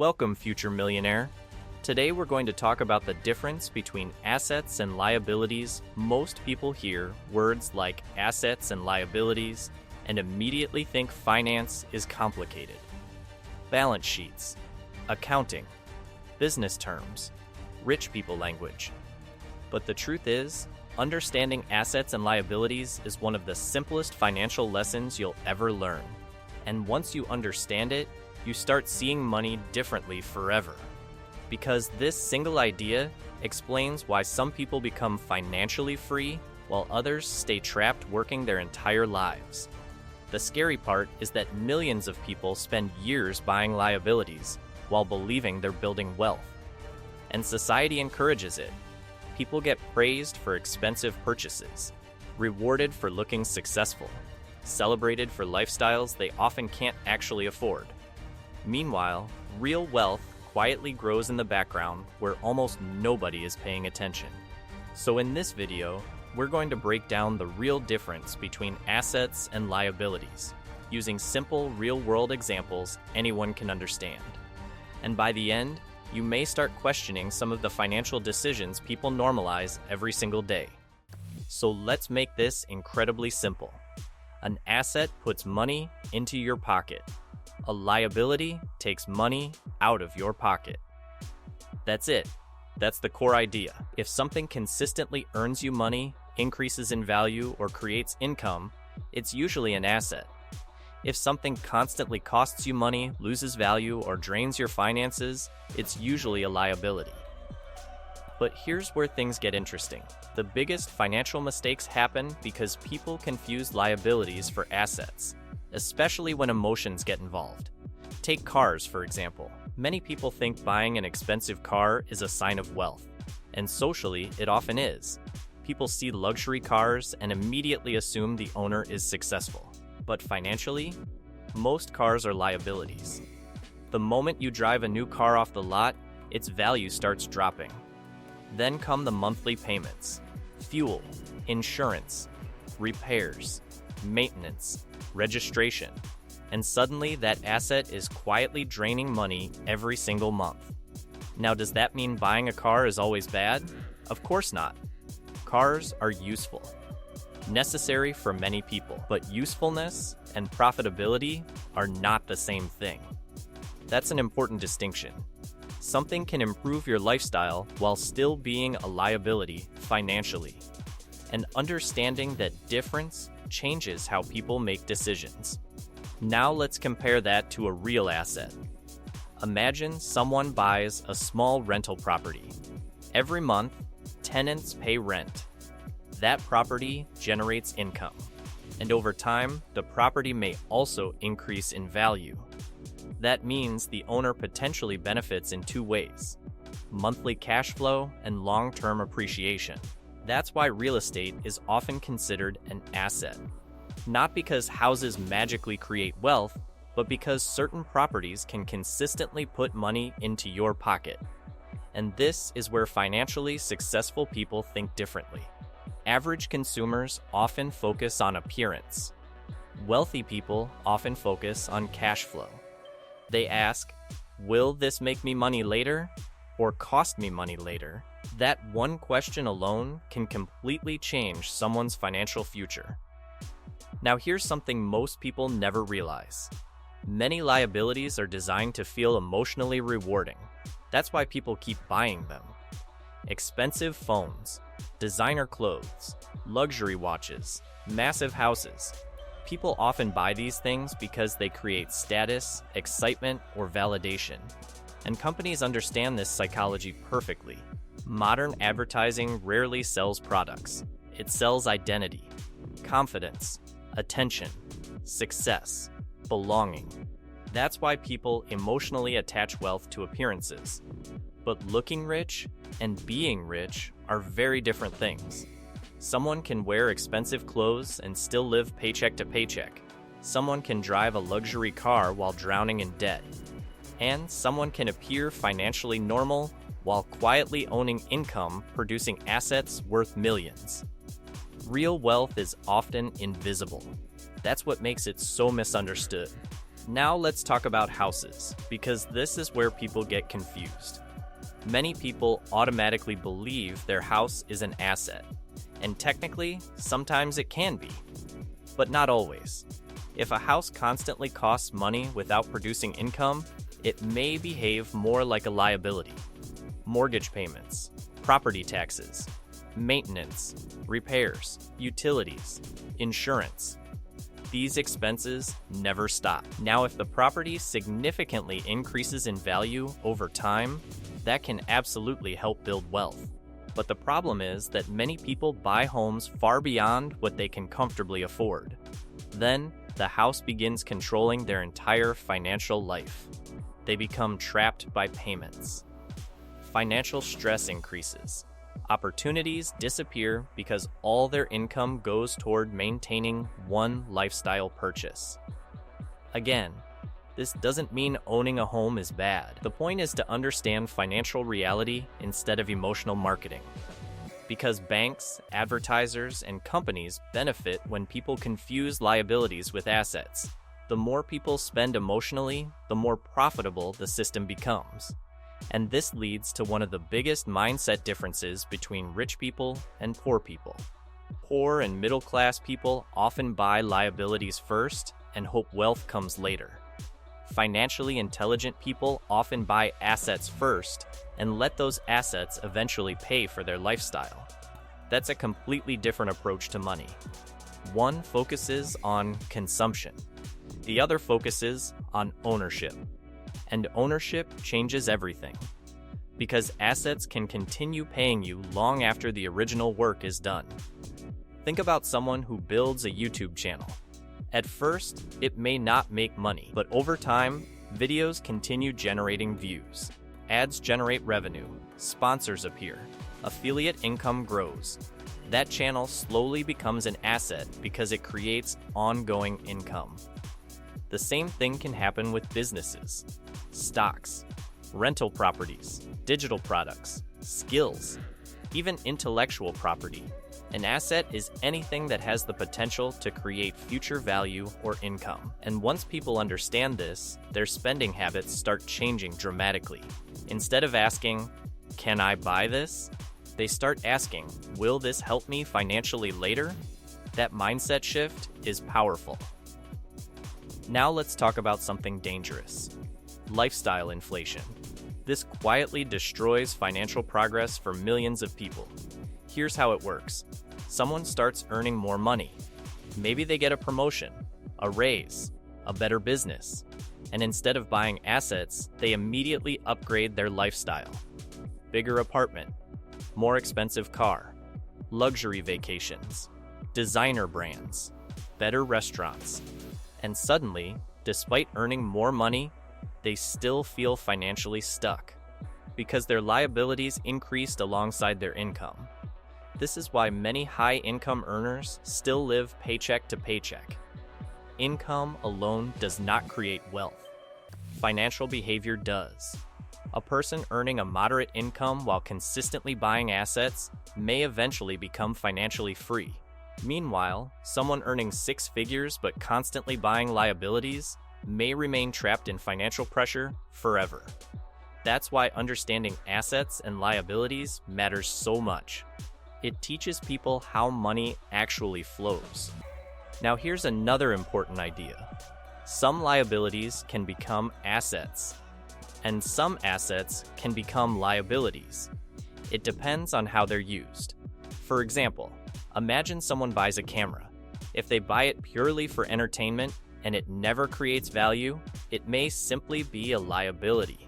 Welcome, future millionaire. Today we're going to talk about the difference between assets and liabilities. Most people hear words like assets and liabilities and immediately think finance is complicated. Balance sheets, accounting, business terms, rich people language. But the truth is, understanding assets and liabilities is one of the simplest financial lessons you'll ever learn. And once you understand it, you start seeing money differently forever. Because this single idea explains why some people become financially free while others stay trapped working their entire lives. The scary part is that millions of people spend years buying liabilities while believing they're building wealth. And society encourages it. People get praised for expensive purchases, rewarded for looking successful, celebrated for lifestyles they often can't actually afford. Meanwhile, real wealth quietly grows in the background where almost nobody is paying attention. So in this video, we're going to break down the real difference between assets and liabilities, using simple real-world examples anyone can understand. And by the end, you may start questioning some of the financial decisions people normalize every single day. So let's make this incredibly simple. An asset puts money into your pocket. A liability takes money out of your pocket. That's it. That's the core idea. If something consistently earns you money, increases in value, or creates income, it's usually an asset. If something constantly costs you money, loses value, or drains your finances, it's usually a liability. But here's where things get interesting. The biggest financial mistakes happen because people confuse liabilities for assets, especially when emotions get involved. Take cars, for example. Many people think buying an expensive car is a sign of wealth, and socially, it often is. People see luxury cars and immediately assume the owner is successful. But financially, most cars are liabilities. The moment you drive a new car off the lot, its value starts dropping. Then come the monthly payments, fuel, insurance, repairs, maintenance, registration, and suddenly that asset is quietly draining money every single month. Now, does that mean buying a car is always bad? Of course not. Cars are useful, necessary for many people, but usefulness and profitability are not the same thing. That's an important distinction. Something can improve your lifestyle while still being a liability financially. And understanding that difference changes how people make decisions. Now let's compare that to a real asset. Imagine someone buys a small rental property. Every month, tenants pay rent. That property generates income. And over time, the property may also increase in value. That means the owner potentially benefits in two ways: monthly cash flow and long-term appreciation. That's why real estate is often considered an asset. Not because houses magically create wealth, but because certain properties can consistently put money into your pocket. And this is where financially successful people think differently. Average consumers often focus on appearance. Wealthy people often focus on cash flow. They ask, will this make me money later or cost me money later? That one question alone can completely change someone's financial future. Now here's something most people never realize. Many liabilities are designed to feel emotionally rewarding. That's why people keep buying them. Expensive phones, designer clothes, luxury watches, massive houses. People often buy these things because they create status, excitement, or validation. And companies understand this psychology perfectly. Modern advertising rarely sells products. It sells identity, confidence, attention, success, belonging. That's why people emotionally attach wealth to appearances. But looking rich and being rich are very different things. Someone can wear expensive clothes and still live paycheck to paycheck. Someone can drive a luxury car while drowning in debt. And someone can appear financially normal while quietly owning income, producing assets worth millions. Real wealth is often invisible. That's what makes it so misunderstood. Now let's talk about houses, because this is where people get confused. Many people automatically believe their house is an asset, and technically, sometimes it can be, but not always. If a house constantly costs money without producing income, it may behave more like a liability. Mortgage payments, property taxes, maintenance, repairs, utilities, insurance. These expenses never stop. Now, if the property significantly increases in value over time, that can absolutely help build wealth. But the problem is that many people buy homes far beyond what they can comfortably afford. Then, the house begins controlling their entire financial life. They become trapped by payments. Financial stress increases. Opportunities disappear because all their income goes toward maintaining one lifestyle purchase. Again, this doesn't mean owning a home is bad. The point is to understand financial reality instead of emotional marketing. Because banks, advertisers, and companies benefit when people confuse liabilities with assets. The more people spend emotionally, the more profitable the system becomes. And this leads to one of the biggest mindset differences between rich people and poor people. Poor and middle-class people often buy liabilities first and hope wealth comes later. Financially intelligent people often buy assets first and let those assets eventually pay for their lifestyle. That's a completely different approach to money. One focuses on consumption. The other focuses on ownership. And ownership changes everything. Because assets can continue paying you long after the original work is done. Think about someone who builds a YouTube channel. At first, it may not make money, but over time, videos continue generating views. Ads generate revenue, sponsors appear, affiliate income grows. That channel slowly becomes an asset because it creates ongoing income. The same thing can happen with businesses, stocks, rental properties, digital products, skills, even intellectual property. An asset is anything that has the potential to create future value or income. And once people understand this, their spending habits start changing dramatically. Instead of asking, "Can I buy this?" they start asking, "Will this help me financially later?" That mindset shift is powerful. Now let's talk about something dangerous. Lifestyle inflation. This quietly destroys financial progress for millions of people. Here's how it works. Someone starts earning more money. Maybe they get a promotion, a raise, a better business. And instead of buying assets, they immediately upgrade their lifestyle. Bigger apartment, more expensive car, luxury vacations, designer brands, better restaurants. And suddenly, despite earning more money, they still feel financially stuck because their liabilities increased alongside their income. This is why many high-income earners still live paycheck to paycheck. Income alone does not create wealth. Financial behavior does. A person earning a moderate income while consistently buying assets may eventually become financially free. Meanwhile, someone earning six figures but constantly buying liabilities may remain trapped in financial pressure forever. That's why understanding assets and liabilities matters so much. It teaches people how money actually flows. Now here's another important idea. Some liabilities can become assets, and some assets can become liabilities. It depends on how they're used. For example, imagine someone buys a camera. If they buy it purely for entertainment and it never creates value, it may simply be a liability.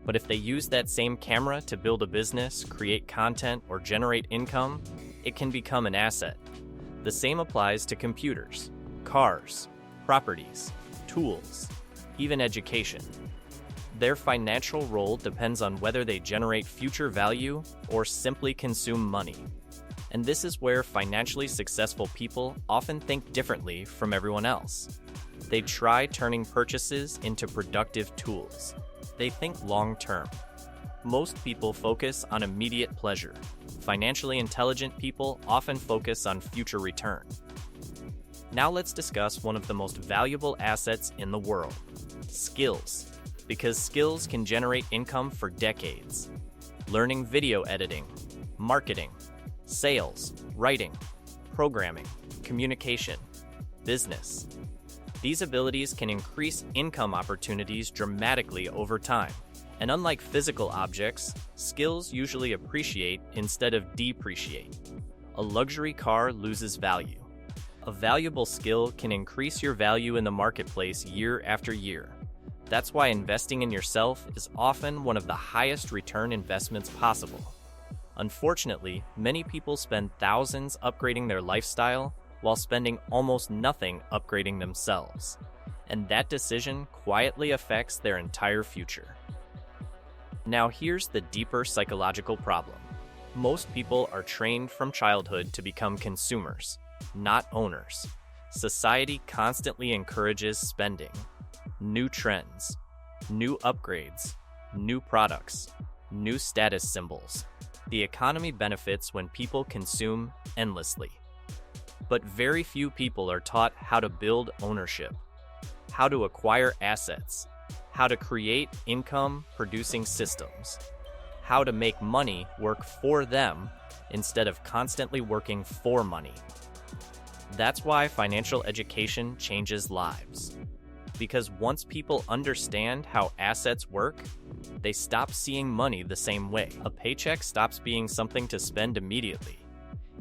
But if they use that same camera to build a business, create content, or generate income, it can become an asset. The same applies to computers, cars, properties, tools, even education. Their financial role depends on whether they generate future value or simply consume money. And this is where financially successful people often think differently from everyone else. They try turning purchases into productive tools. They think long-term. Most people focus on immediate pleasure. Financially intelligent people often focus on future return. Now let's discuss one of the most valuable assets in the world, Skills, because skills can generate income for decades. Learning video editing, marketing, sales, writing, programming, communication, business. These abilities can increase income opportunities dramatically over time. And unlike physical objects, skills usually appreciate instead of depreciate. A luxury car loses value. A valuable skill can increase your value in the marketplace year after year. That's why investing in yourself is often one of the highest return investments possible. Unfortunately, many people spend thousands upgrading their lifestyle while spending almost nothing upgrading themselves. And that decision quietly affects their entire future. Now here's the deeper psychological problem. Most people are trained from childhood to become consumers, not owners. Society constantly encourages spending, new trends, new upgrades, new products, new status symbols. The economy benefits when people consume endlessly. But very few people are taught how to build ownership, how to acquire assets, how to create income-producing systems, how to make money work for them instead of constantly working for money. That's why financial education changes lives. Because once people understand how assets work, they stop seeing money the same way. A paycheck stops being something to spend immediately.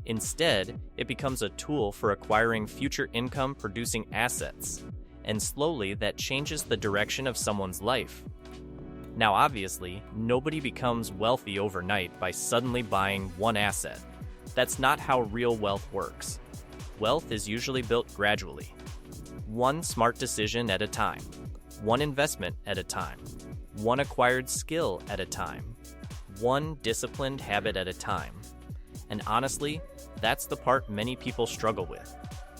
Instead, it becomes a tool for acquiring future income-producing assets, and slowly that changes the direction of someone's life. Now obviously, nobody becomes wealthy overnight by suddenly buying one asset. That's not how real wealth works. Wealth is usually built gradually. One smart decision at a time, one investment at a time, one acquired skill at a time, one disciplined habit at a time. And honestly, that's the part many people struggle with,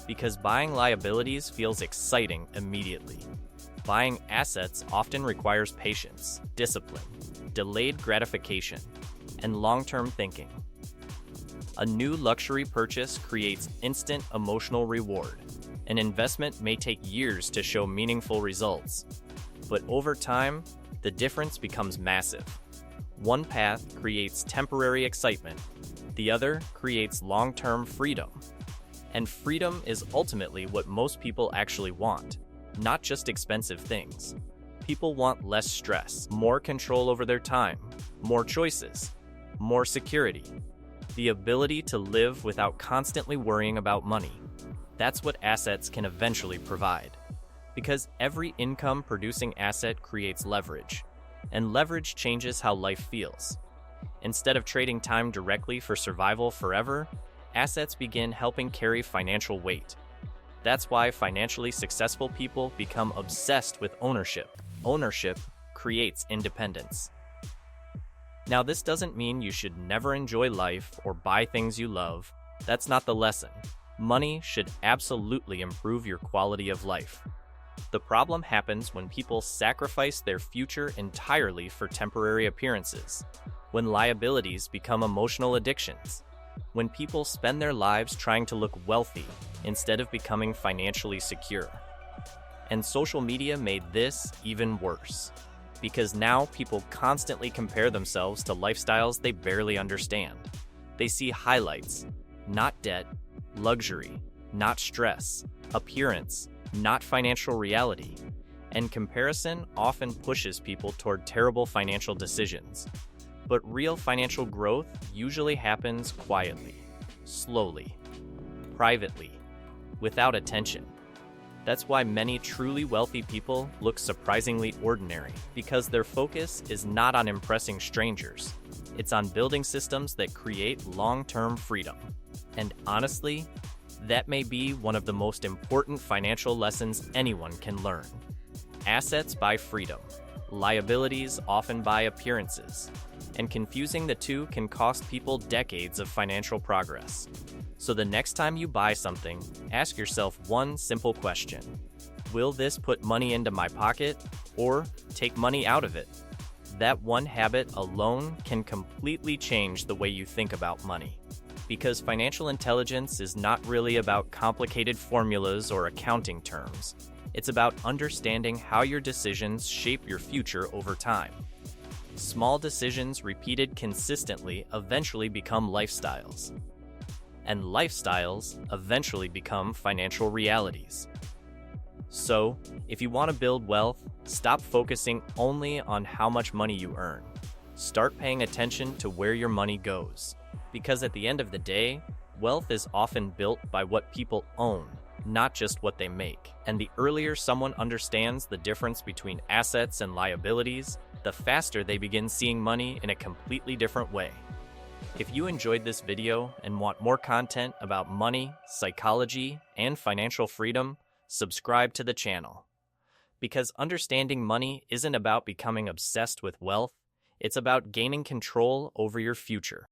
because buying liabilities feels exciting immediately. Buying assets often requires patience, discipline, delayed gratification, and long-term thinking. A new luxury purchase creates instant emotional reward. An investment may take years to show meaningful results, but over time, the difference becomes massive. One path creates temporary excitement, the other creates long-term freedom. And freedom is ultimately what most people actually want, not just expensive things. People want less stress, more control over their time, more choices, more security, the ability to live without constantly worrying about money. That's what assets can eventually provide. Because every income-producing asset creates leverage, and leverage changes how life feels. Instead of trading time directly for survival forever, assets begin helping carry financial weight. That's why financially successful people become obsessed with ownership. Ownership creates independence. Now, this doesn't mean you should never enjoy life or buy things you love. That's not the lesson. Money should absolutely improve your quality of life. The problem happens when people sacrifice their future entirely for temporary appearances, when liabilities become emotional addictions, when people spend their lives trying to look wealthy instead of becoming financially secure. And social media made this even worse, because now people constantly compare themselves to lifestyles they barely understand. They see highlights, not debt, luxury, not stress, appearance, not financial reality. And comparison often pushes people toward terrible financial decisions. But real financial growth usually happens quietly, slowly, privately, without attention. That's why many truly wealthy people look surprisingly ordinary, because their focus is not on impressing strangers. It's on building systems that create long-term freedom. And honestly, that may be one of the most important financial lessons anyone can learn. Assets buy freedom. Liabilities often buy appearances. And confusing the two can cost people decades of financial progress. So the next time you buy something, ask yourself one simple question. Will this put money into my pocket or take money out of it? That one habit alone can completely change the way you think about money. Because financial intelligence is not really about complicated formulas or accounting terms. It's about understanding how your decisions shape your future over time. Small decisions repeated consistently eventually become lifestyles. And lifestyles eventually become financial realities. So, if you want to build wealth, stop focusing only on how much money you earn. Start paying attention to where your money goes. Because at the end of the day, wealth is often built by what people own, not just what they make. And the earlier someone understands the difference between assets and liabilities, the faster they begin seeing money in a completely different way. If you enjoyed this video and want more content about money, psychology, and financial freedom, subscribe to the channel. Because understanding money isn't about becoming obsessed with wealth, it's about gaining control over your future.